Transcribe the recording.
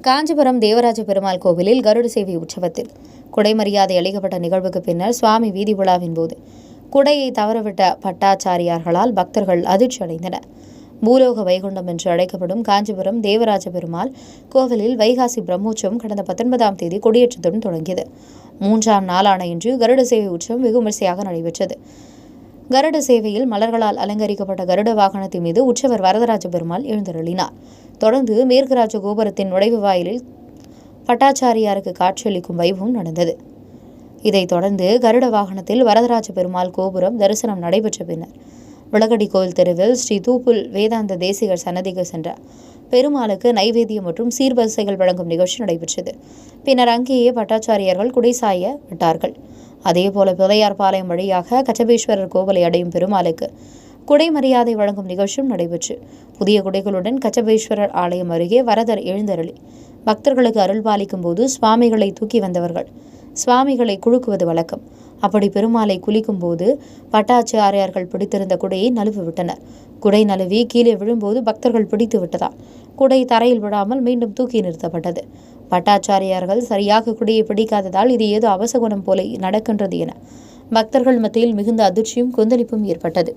காஞ்சிபுரம் தேவராஜ பெருமாள் கோவிலில் கருட சேவை உற்சவத்தில் குடை மரியாதை அளிக்கப்பட்ட நிகழ்வுக்கு பின்னர் சுவாமி வீதி விழாவின் போது குடையை தவறவிட்ட பட்டாச்சாரியார்களால் பக்தர்கள் அதிர்ச்சி அடைந்தனர். பூலோக வைகுண்டம் என்று அழைக்கப்படும் காஞ்சிபுரம் தேவராஜ பெருமாள் கோவிலில் வைகாசி பிரம்மோற்சவம் கடந்த 19ஆம் தேதி கொடியேற்றத்துடன் தொடங்கியது. 3ஆம் நாளான இன்று கருட சேவை உற்சவம் வெகு விமரிசையாக நடைபெற்றது. கருட சேவையில் மலர்களால் அலங்கரிக்கப்பட்ட கருட வாகனத்தின் மீது உற்சவர் வரதராஜ பெருமாள் எழுந்தருளினார். தொடர்ந்து மேற்கு ராஜ கோபுரத்தின் நுழைவு வாயிலில் பட்டாச்சாரியாருக்கு காட்சியளிக்கும் வைபவம் நடந்தது. இதைத் தொடர்ந்து கருட வாகனத்தில் வரதராஜ பெருமாள் கோபுரம் தரிசனம் நடைபெற்ற பின்னர் விளக்கடி கோயில் தெருவில் ஸ்ரீ தூப்புல் வேதாந்த தேசிகர் சன்னதிக்கு சென்ற பெருமாளுக்கு நைவேத்தியம் மற்றும் சீர்வரிசைகள் வழங்கும் நிகழ்ச்சி நடைபெற்றது. பின்னர் அங்கேயே பட்டாச்சாரியார்கள் குடை சாய விட்டார்கள். அதேபோல பிள்ளையார்பாளையம் வழியாக கச்சபேஸ்வரர் கோவிலை அடையும் பெருமாளுக்கு குடை மரியாதை வழங்கும் நிகழ்ச்சியும் நடைபெற்று புதிய குடைகளுடன் கச்சபேஸ்வரர் ஆலயம் அருகே வரதர் எழுந்தருளி பக்தர்களுக்கு அருள்பாலிக்கும் போது சுவாமிகளை தூக்கி வந்தவர்கள் சுவாமிகளை குலுக்குவது வழக்கம். அப்படி பெருமாளை குளிக்கும் போது பட்டாச்சாரியார்கள் பிடித்திருந்த குடையை நழுவு விட்டனர். குடை நழுவி கீழே விழும்போது பக்தர்கள் பிடித்து விட்டதால் குடை தரையில் விழாமல் மீண்டும் தூக்கி நிறுத்தப்பட்டது. பட்டாச்சாரியார்கள் சரியாக குடையை பிடிக்காததால் இது ஏதோ அவசகுணம் போல நடக்கின்றது என பக்தர்கள் மத்தியில் மிகுந்த அதிர்ச்சியும் கொந்தளிப்பும் ஏற்பட்டது.